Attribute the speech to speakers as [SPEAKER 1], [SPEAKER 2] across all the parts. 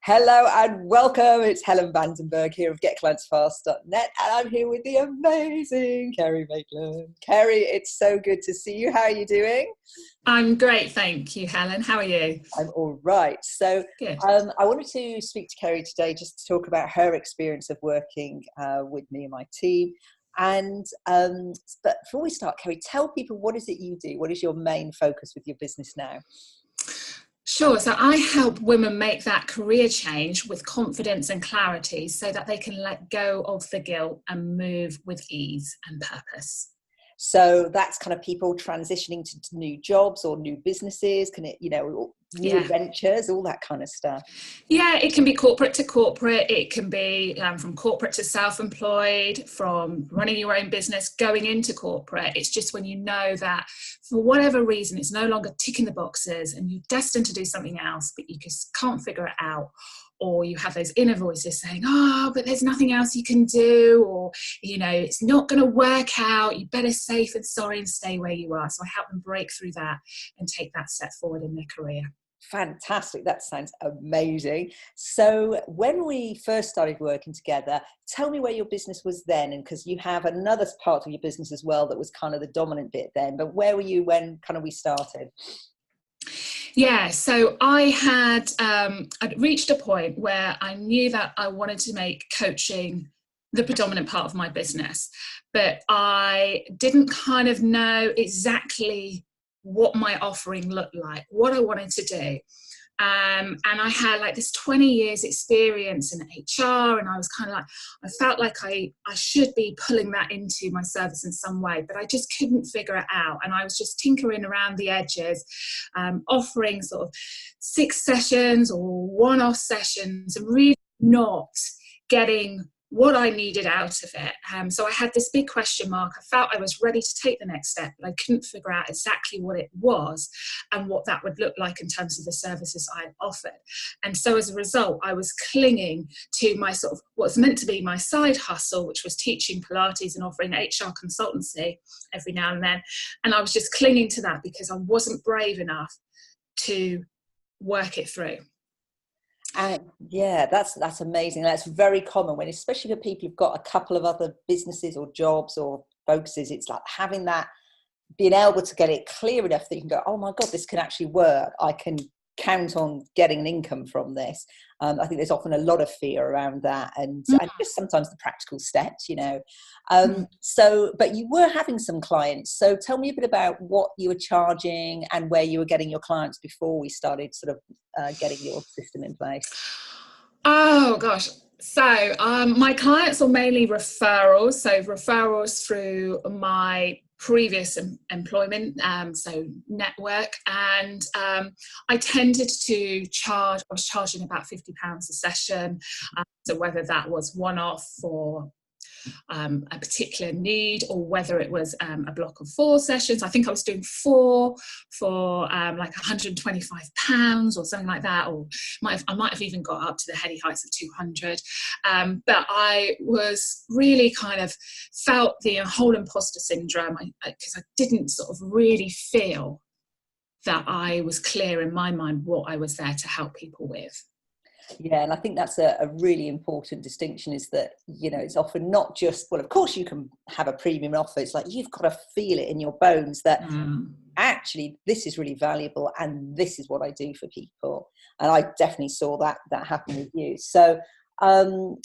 [SPEAKER 1] Hello and welcome. It's Helen Vandenberghe here of GetClientsFast.net, and I'm here with the amazing Kerrie Maitland. Kerrie, it's so good to see you. How are you doing?
[SPEAKER 2] I'm great, thank you, Helen. How are you?
[SPEAKER 1] I'm all right. So
[SPEAKER 2] Good.
[SPEAKER 1] I wanted to speak to Kerrie today just to talk about her experience of working with me and my team. But before we start, Kerrie, tell people, what is it you do? What is your main focus with your business now?
[SPEAKER 2] Sure. So I help women make that career change with confidence and clarity so that they can let go of the guilt and move with ease and purpose.
[SPEAKER 1] So that's kind of people transitioning to new jobs or new businesses, new adventures, all that kind of stuff.
[SPEAKER 2] Yeah, it can be corporate to corporate. It can be from corporate to self-employed, from running your own business, going into corporate. It's just when you know that for whatever reason, it's no longer ticking the boxes and you're destined to do something else, but you just can't figure it out. Or you have those inner voices saying, oh, but there's nothing else you can do, or, it's not going to work out. You better safe and sorry and stay where you are. So I help them break through that and take that step forward in their career.
[SPEAKER 1] Fantastic. That sounds amazing. So when we first started working together, tell me where your business was then, and because you have another part of your business as well that was kind of the dominant bit then, but where were you when kind of we started?
[SPEAKER 2] Yeah, so I had I'd reached a point where I knew that I wanted to make coaching the predominant part of my business, but I didn't kind of know exactly what my offering looked like, what I wanted to do. And I had like this 20 years experience in HR, and I was kind of like, I felt like I should be pulling that into my service in some way, but I just couldn't figure it out. And I was just tinkering around the edges, offering sort of 6 sessions or one-off sessions and really not getting what I needed out of it. So I had this big question mark. I felt I was ready to take the next step, but I couldn't figure out exactly what it was and what that would look like in terms of the services I offered. And so as a result, I was clinging to my sort of what's meant to be my side hustle, which was teaching Pilates and offering HR consultancy every now and then. And I was just clinging to that because I wasn't brave enough to work it through.
[SPEAKER 1] Yeah, that's amazing. That's very common when, especially for people who've got a couple of other businesses or jobs or focuses, it's like having that, being able to get it clear enough that you can go, oh my God, this can actually work. I can count on getting an income from this. I think there's often a lot of fear around that, and just sometimes the practical steps, but you were having some clients. So tell me a bit about what you were charging and where you were getting your clients before we started sort of getting your system in place.
[SPEAKER 2] Oh gosh. So my clients are mainly referrals. So referrals through my previous employment, so network. And I tended to I was charging about £50 a session. So whether that was one-off for a particular need, or whether it was a block of 4 sessions. I think I was doing 4 for like £125 or something like that, or I might have even got up to the heady heights of 200. But I was really kind of felt the whole imposter syndrome because I didn't sort of really feel that I was clear in my mind what I was there to help people with.
[SPEAKER 1] Yeah, and I think that's a really important distinction, is that, it's often not just, well, of course you can have a premium offer. It's like you've got to feel it in your bones that actually this is really valuable and this is what I do for people. And I definitely saw that happen with you. So, and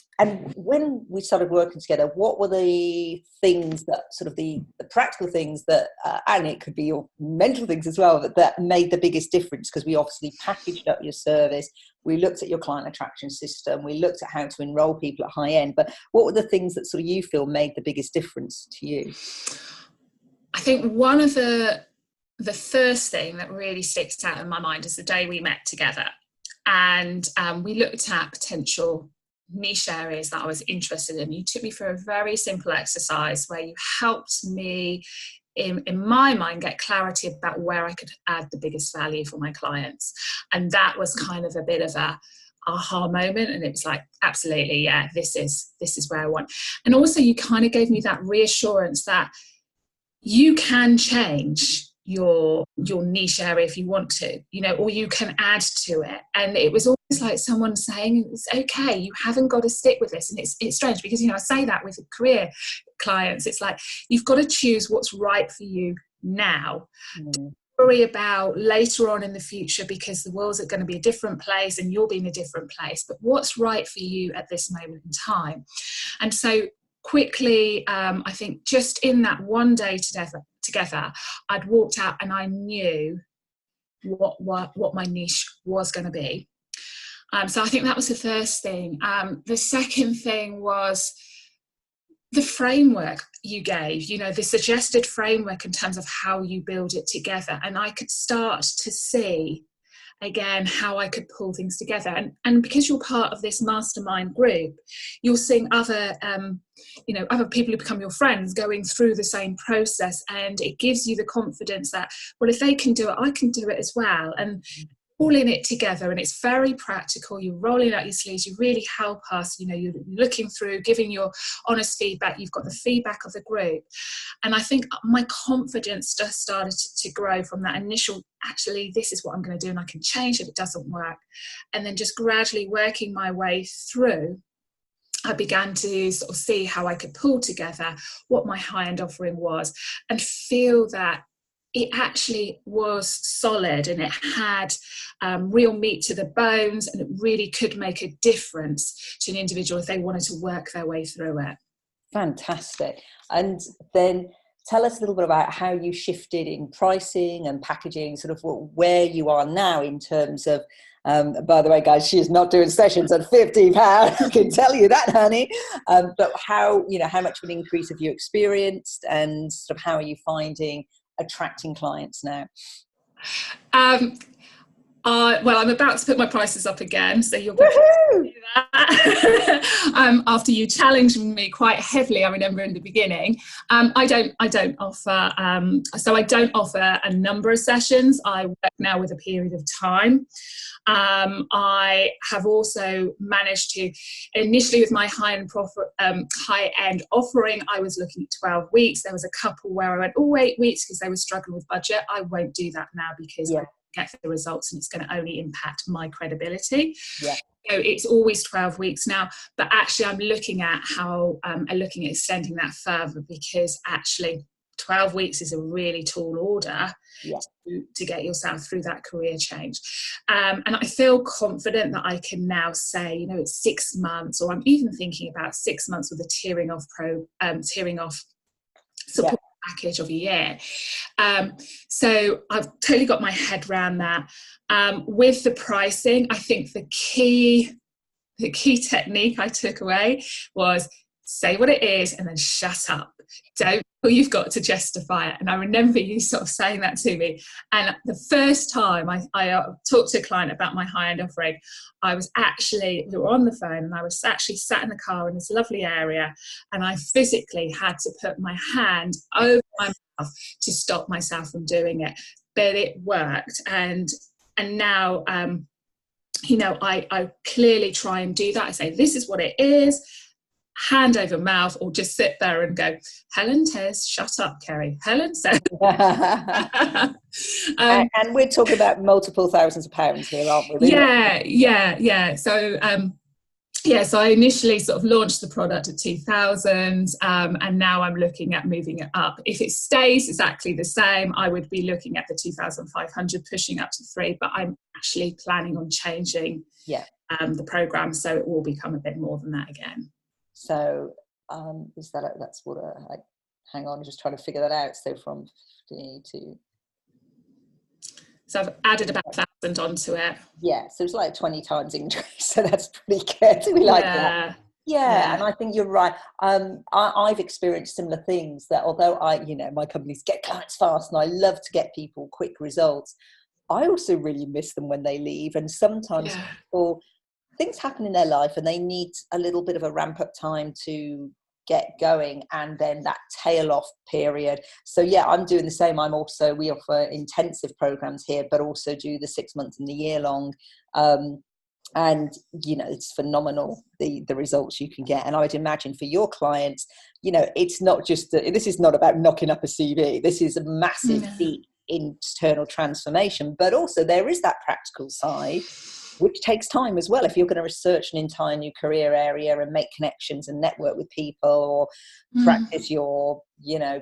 [SPEAKER 1] when we started working together, what were the things that sort of the practical things that, and it could be your mental things as well, that made the biggest difference? Because we obviously packaged up your service. We looked at your client attraction system. We looked at how to enroll people at high end. But what were the things that sort of you feel made the biggest difference to you?
[SPEAKER 2] I think one of the first thing that really sticks out in my mind is the day we met together. And we looked at potential niche areas that I was interested in. You took me through a very simple exercise where you helped me, in my mind, get clarity about where I could add the biggest value for my clients. And that was kind of a bit of a aha moment, and it was like, absolutely, yeah, this is where I want. And also you kind of gave me that reassurance that you can change your niche area if you want to, or you can add to it. And it was always like someone saying, it's okay, you haven't got to stick with this. And it's strange because, I say that with career clients. It's like, you've got to choose what's right for you now. Don't worry about later on in the future, because the world's going to be a different place and you'll be in a different place, but what's right for you at this moment in time. And so quickly, I think just in that one day together, I'd walked out and I knew what my niche was going to be. So I think that was the first thing. The second thing was the framework you gave, the suggested framework in terms of how you build it together. And I could start to see again how I could pull things together. And because you're part of this mastermind group, you're seeing other other people who become your friends going through the same process, and it gives you the confidence that, well, if they can do it, I can do it as well. And all in it together, and it's very practical. You're rolling out your sleeves, you really help us, you're looking through, giving your honest feedback, you've got the feedback of the group. And I think my confidence just started to grow from that initial, actually, this is what I'm going to do, and I can change if it doesn't work. And then just gradually working my way through, I began to sort of see how I could pull together what my high-end offering was and feel that it actually was solid and it had real meat to the bones, and it really could make a difference to an individual if they wanted to work their way through it.
[SPEAKER 1] Fantastic. And then tell us a little bit about how you shifted in pricing and packaging, sort of where you are now in terms of, by the way, guys, she is not doing sessions at £50. I can tell you that, honey. But how much of an increase have you experienced, and sort of how are you finding attracting clients now?
[SPEAKER 2] Well, I'm about to put my prices up again, so you'll be able to do that. After you challenged me quite heavily, I remember in the beginning. I don't offer. So I don't offer a number of sessions. I work now with a period of time. I have also managed to, initially with my high-end offering, I was looking at 12 weeks. There was a couple where I went, 8 weeks, because they were struggling with budget. I won't do that now because I get the results and it's going to only impact my credibility. So it's always 12 weeks now, but actually I'm looking at extending that further, because actually 12 weeks is a really tall order to get yourself through that career change. And I feel confident that I can now say, it's 6 months, or I'm even thinking about 6 months with a tiering off support package of a year. So I've totally got my head around that. With the pricing, I think the key technique I took away was say what it is and then shut up. Don't feel you've got to justify it. And I remember you sort of saying that to me. And the first time I talked to a client about my high-end offering, we were on the phone, and I was actually sat in the car in this lovely area, and I physically had to put my hand over my mouth to stop myself from doing it. But it worked. And now, I clearly try and do that. I say, this is what it is. Hand over mouth, or just sit there and go, Helen says, shut up, Kerrie. Helen says.
[SPEAKER 1] And we're talking about multiple thousands of pounds here, aren't we?
[SPEAKER 2] Yeah. So, so I initially sort of launched the product at 2,000, and now I'm looking at moving it up. If it stays exactly the same, I would be looking at the 2,500, pushing up to 3, but I'm actually planning on changing the program, so it will become a bit more than that again.
[SPEAKER 1] So that's what hang on, I'm just trying to figure that out. So from 50 to...
[SPEAKER 2] So I've added about 1,000 onto it.
[SPEAKER 1] Yeah, so it's like 20 times increase. So that's pretty good. We like that. Yeah, and I think you're right. I've experienced similar things, that although my companies get clients fast and I love to get people quick results, I also really miss them when they leave. And sometimes things happen in their life and they need a little bit of a ramp up time to get going, and then that tail off period. So I'm doing the same. We offer intensive programs here, but also do the 6 months and the year long. And it's phenomenal, the results you can get. And I would imagine for your clients, it's not just this is not about knocking up a CV. This is a massive feat internal transformation, but also there is that practical side, which takes time as well. If you're going to research an entire new career area and make connections and network with people, or practice your,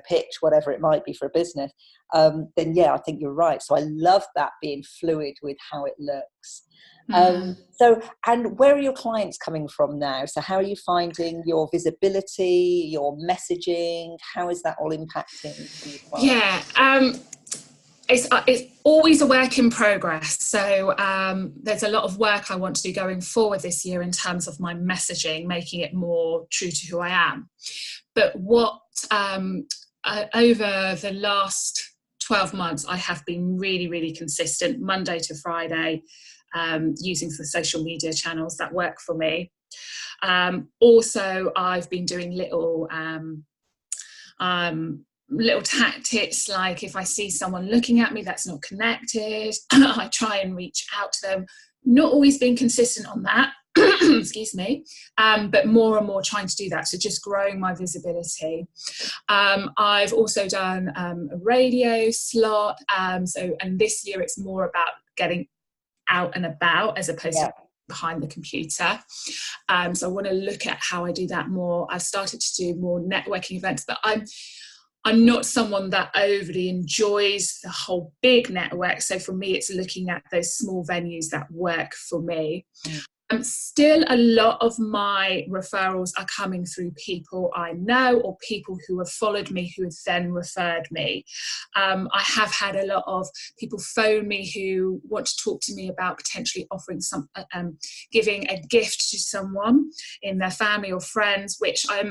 [SPEAKER 1] pitch, whatever it might be for a business, then yeah, I think you're right. So I love that being fluid with how it looks. So, and where are your clients coming from now? So how are you finding your visibility, your messaging? How is that all impacting your clients?
[SPEAKER 2] Yeah, it's always a work in progress. So there's a lot of work I want to do going forward this year in terms of my messaging, making it more true to who I am. But what over the last 12 months, I have been really, really consistent, Monday to Friday, using the social media channels that work for me. Also, I've been doing little tactics, like if I see someone looking at me that's not connected, I try and reach out to them. Not always being consistent on that, excuse me, but more and more trying to do that. So just growing my visibility. I've also done a radio slot. And this year it's more about getting out and about as opposed to behind the computer. So I want to look at how I do that more. I've started to do more networking events, but I'm not someone that overly enjoys the whole big network. So for me, it's looking at those small venues that work for me. Still, a lot of my referrals are coming through people I know or people who have followed me who have then referred me. I have had a lot of people phone me who want to talk to me about potentially offering giving a gift to someone in their family or friends, which I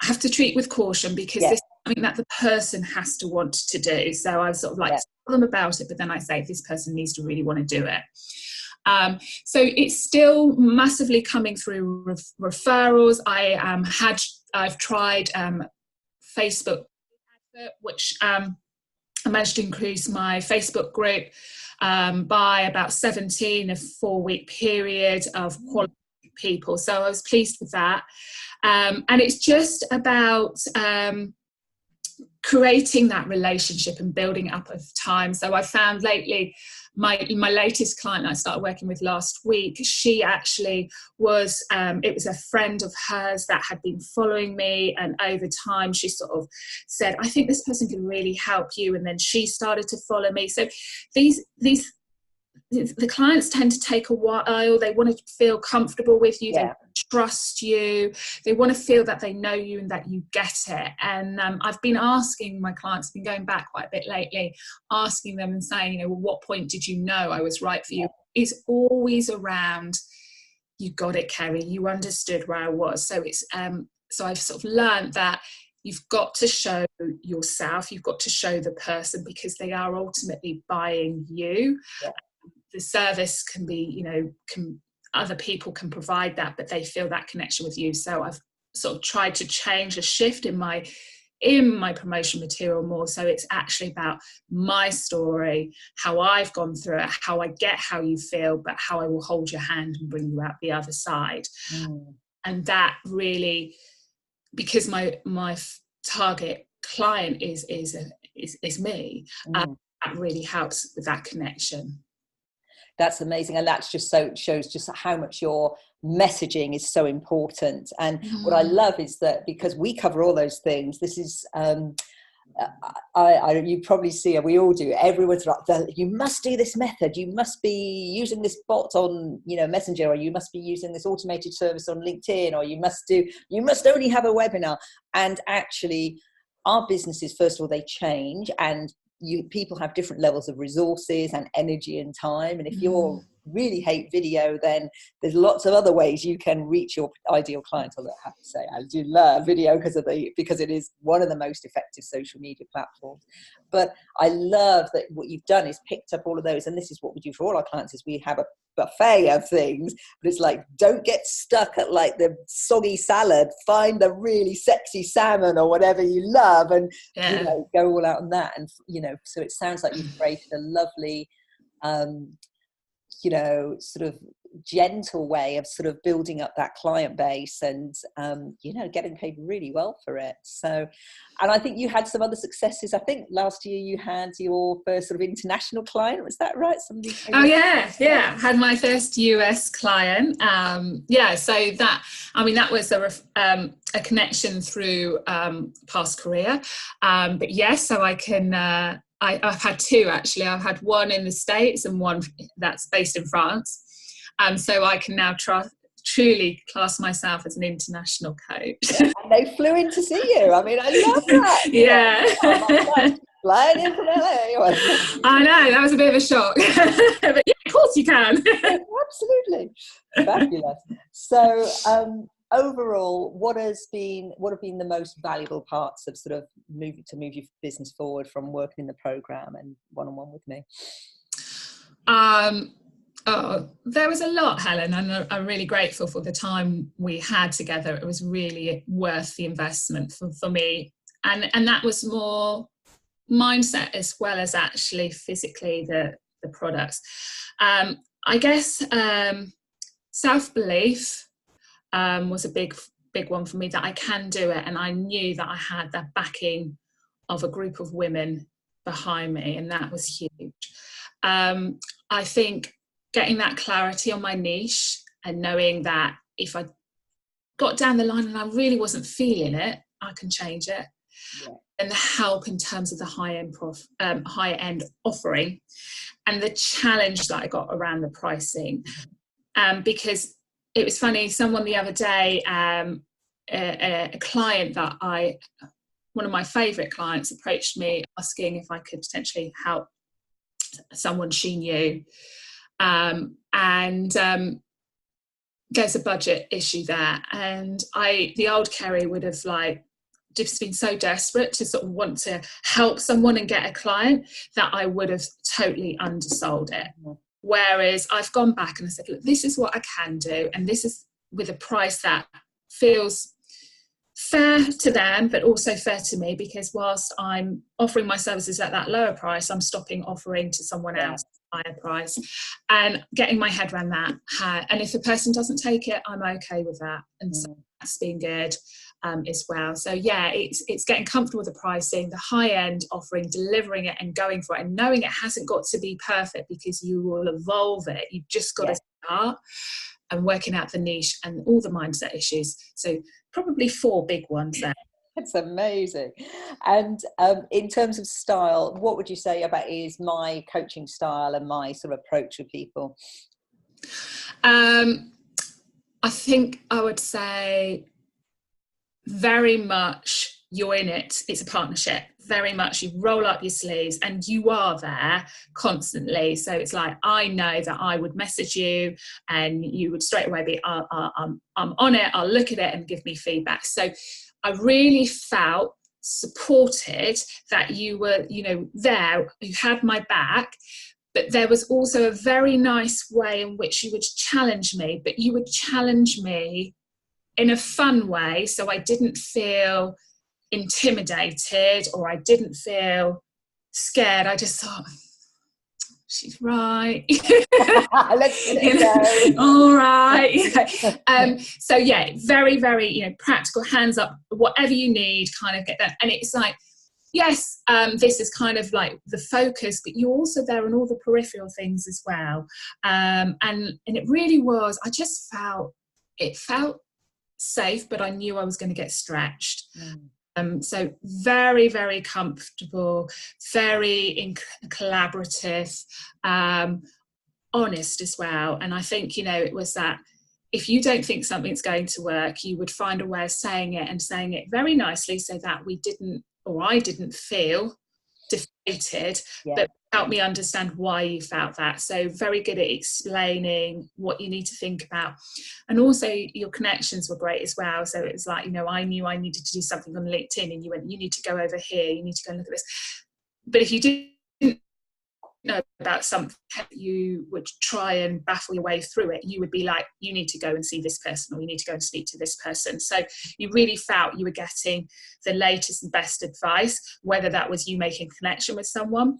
[SPEAKER 2] have to treat with caution, because this is something that the person has to want to do. So I sort of like tell them about it, but then I say this person needs to really want to do it. So it's still massively coming through referrals. I've tried Facebook, which I managed to increase my Facebook group by about 17 a 4-week period of quality people. So I was pleased with that. And it's just about creating that relationship and building up over time. So I found lately, my latest client I started working with last week, she actually was, it was a friend of hers that had been following me, and over time she sort of said, I think this person can really help you, and then she started to follow me. So the clients tend to take a while. They want to feel comfortable with you. They trust you. They want to feel that they know you and that you get it. And I've been asking my clients, been going back quite a bit lately, asking them and saying, well, what point did you know I was right for you? It's always around, you got it, Kerrie. You understood where I was. So it's so I've sort of learned that you've got to show yourself. You've got to show the person, because they are ultimately buying you. The service can be, other people can provide that, but they feel that connection with you. So I've sort of tried to change a shift in my promotion material more. So it's actually about my story, how I've gone through it, how I get how you feel, but how I will hold your hand and bring you out the other side. And that really, because my target client is me, that really helps with that connection.
[SPEAKER 1] That's amazing. And that's just shows just how much your messaging is so important. And what I love is that, because we cover all those things, this is, you probably see, and we all do, everyone's like, you must do this method, you must be using this bot on, Messenger, or you must be using this automated service on LinkedIn, or you must only have a webinar. And actually, our businesses, first of all, they change, and people have different levels of resources and energy and time. And if you really hate video, then there's lots of other ways you can reach your ideal client. Although I have to say, I do love video because it is one of the most effective social media platforms. But I love that what you've done is picked up all of those. And this is what we do for all our clients, is we have a buffet of things, but it's like, don't get stuck at like the soggy salad, find the really sexy salmon or whatever you love, and go all out on that. And so it sounds like you've created a lovely sort of gentle way of sort of building up that client base and, you know, getting paid really well for it. So, and I think you had some other successes. I think last year you had your first sort of international client. Was that right?
[SPEAKER 2] Somebody yeah. Had my first US client. So that was a connection through past career. But yes, so I can, I've had two actually. I've had one in the States and one that's based in France. So I can now truly class myself as an international coach.
[SPEAKER 1] And they flew in to see you. I mean, I love that.
[SPEAKER 2] Yeah.
[SPEAKER 1] Flying in from LA.
[SPEAKER 2] I know, that was a bit of a shock. But yeah, of course you can.
[SPEAKER 1] Absolutely. Fabulous. So overall, what have been the most valuable parts of sort of move your business forward from working in the program and one-on-one with me?
[SPEAKER 2] There was a lot, Helen, and I'm really grateful for the time we had together. It was really worth the investment for me, and that was more mindset as well as actually physically the products. I guess self-belief was a big one for me, that I can do it, and I knew that I had that backing of a group of women behind me, and that was huge. I think getting that clarity on my niche and knowing that if I got down the line and I really wasn't feeling it, I can change it. Yeah. And the help in terms of the high end offering, and the challenge that I got around the pricing, because it was funny. Someone the other day, a client that one of my favourite clients, approached me asking if I could potentially help someone she knew. There's a budget issue there, and the old Kerrie would have just been so desperate to sort of want to help someone and get a client that I would have totally undersold it. Mm-hmm. Whereas I've gone back and I said, look, this is what I can do, and this is with a price that feels fair to them, but also fair to me, because whilst I'm offering my services at that lower price, I'm stopping offering to someone else higher price, and getting my head around that. And if a person doesn't take it, I'm okay with that, and so that's been good as well. So yeah, it's getting comfortable with the pricing, the high end offering, delivering it and going for it, and knowing it hasn't got to be perfect, because you will evolve it. You've just got to start and working out the niche and all the mindset issues. So probably 4 big ones there.
[SPEAKER 1] That's amazing. And in terms of style, what would you say about is my coaching style and my sort of approach with people?
[SPEAKER 2] I think I would say very much you're in it. It's a partnership. Very much you roll up your sleeves and you are there constantly. So it's like, I know that I would message you and you would straight away be, I'm on it, I'll look at it and give me feedback. So I really felt supported, that you were, there, you had my back, but there was also a very nice way in which you would challenge me, but you would challenge me in a fun way. So I didn't feel intimidated or I didn't feel scared. I just thought, she's right.
[SPEAKER 1] Let's get it go.
[SPEAKER 2] All right. So yeah, very, very, practical, hands up, whatever you need, kind of get that. And it's like, yes, this is kind of like the focus, but you're also there on all the peripheral things as well. And it really was, it felt safe, but I knew I was going to get stretched. So very, very comfortable, very collaborative, honest as well. And I think, it was that if you don't think something's going to work, you would find a way of saying it, and saying it very nicely, so that I didn't feel defeated, but help me understand why you felt that. So very good at explaining what you need to think about. And also your connections were great as well. So it was like, I knew I needed to do something on LinkedIn, and you went, you need to go over here, you need to go and look at this. But if you didn't know about something, you would try and baffle your way through it. You would be like, you need to go and see this person, or you need to go and speak to this person. So you really felt you were getting the latest and best advice, whether that was you making a connection with someone,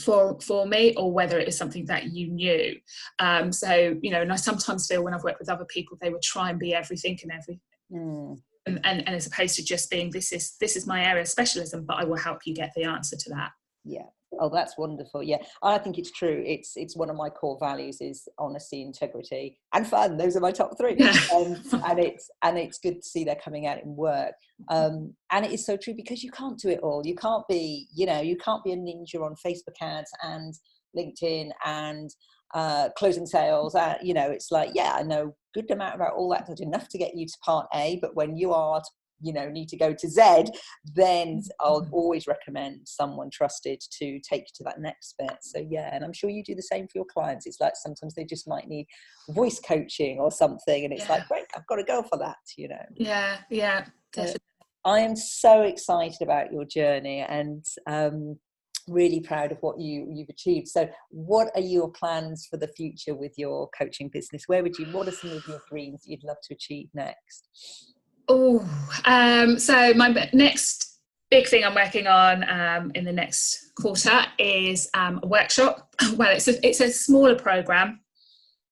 [SPEAKER 2] for me, or whether it is something that you knew. So, you know, and I sometimes feel when I've worked with other people, they would try and be everything and everything. And as opposed to just being, this is my area of specialism, but I will help you get the answer to that.
[SPEAKER 1] Yeah. Oh, that's wonderful. Yeah, I think it's true. It's one of my core values is honesty, integrity, and fun. Those are my top three.
[SPEAKER 2] Yeah.
[SPEAKER 1] And it's good to see they're coming out in work. And it is so true, because you can't do it all. You can't be, you know, you can't be a ninja on Facebook ads and LinkedIn and closing sales. You know, it's like, yeah, I know a good amount about all that. That's enough to get you to part A, but when you are you know, need to go to Z, then I'll always recommend someone trusted to take you to that next bit. So yeah, and I'm sure you do the same for your clients. It's like sometimes they just might need voice coaching or something, and it's like, great, I've got to go for that, you know.
[SPEAKER 2] Yeah, definitely.
[SPEAKER 1] I am so excited about your journey, and really proud of what you've achieved. So what are your plans for the future with your coaching business? What are some of your dreams that you'd love to achieve next?
[SPEAKER 2] So my next big thing I'm working on in the next quarter is a workshop. Well, it's a smaller program.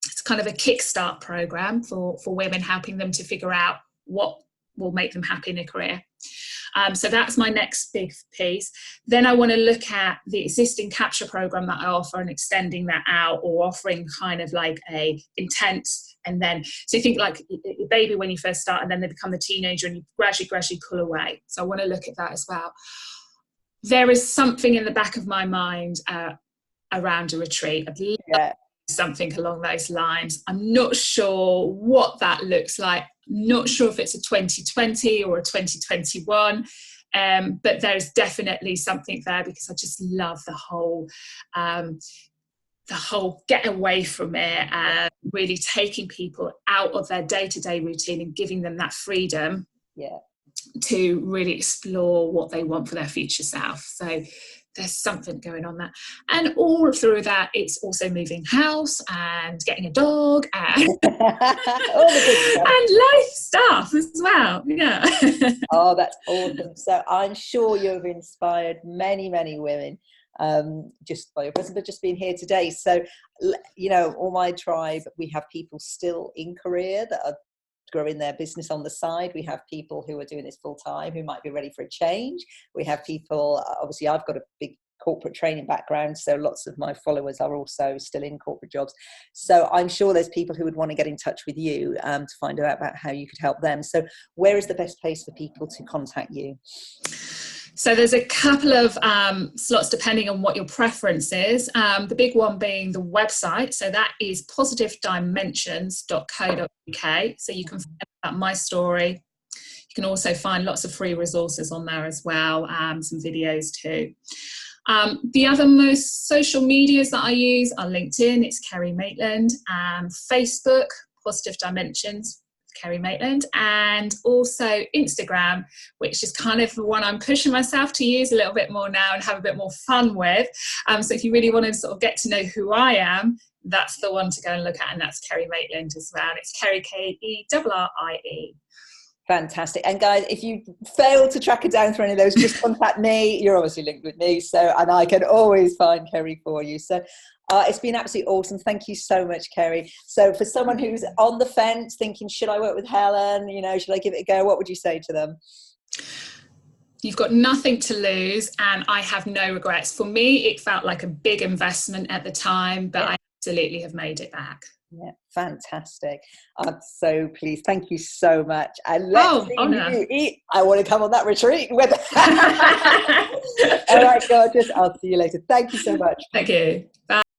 [SPEAKER 2] It's kind of a kickstart program for women, helping them to figure out what will make them happy in a career. So that's my next big piece. Then I want to look at the existing capture program that I offer and extending that out, or offering kind of like a intense. And then, so you think like your baby when you first start, and then they become the teenager, and you gradually pull away. So I want to look at that as well. There is something in the back of my mind around a retreat. I'd love something along those lines. I'm not sure what that looks like. Not sure if it's a 2020 or a 2021. But there's definitely something there, because I just love the whole get away from it, and really taking people out of their day-to-day routine and giving them that freedom to really explore what they want for their future self. So there's something going on there. And all through that, it's also moving house and getting a dog and,
[SPEAKER 1] all the good stuff.
[SPEAKER 2] And life stuff as well. Yeah.
[SPEAKER 1] Oh, that's awesome. So I'm sure you've inspired many, many women just by your presence, but just being here today. So, you know, all my tribe, we have people still in career that are growing their business on the side. We have people who are doing this full time, who might be ready for a change. We have people, obviously I've got a big corporate training background, so lots of my followers are also still in corporate jobs. So I'm sure there's people who would want to get in touch with you to find out about how you could help them. So where is the best place for people to contact you?
[SPEAKER 2] So there's a couple of slots depending on what your preference is. The big one being the website. So that is positivedimensions.co.uk. So you can find out my story. You can also find lots of free resources on there as well, some videos too. The other most social medias that I use are LinkedIn, it's Kerrie Maitland, Facebook, Positive Dimensions, Kerrie Maitland, and also Instagram, which is kind of the one I'm pushing myself to use a little bit more now and have a bit more fun with. So if you really want to sort of get to know who I am, that's the one to go and look at, and that's Kerrie Maitland as well. It's Kerrie, Kerrie.
[SPEAKER 1] Fantastic. And guys, if you fail to track it down through any of those, just contact me. You're obviously linked with me, so, and I can always find Kerrie for you. So it's been absolutely awesome. Thank you so much, Kerrie. So for someone who's on the fence thinking, should I work with Helen? You know, should I give it a go? What would you say to them?
[SPEAKER 2] You've got nothing to lose, and I have no regrets. For me, it felt like a big investment at the time, but I absolutely have made it back.
[SPEAKER 1] Yeah, fantastic. I'm so pleased. Thank you so much. And let's see you eat. I want to come on that retreat with. All right, gorgeous. I'll see you later. Thank you so much.
[SPEAKER 2] Thank you. Bye.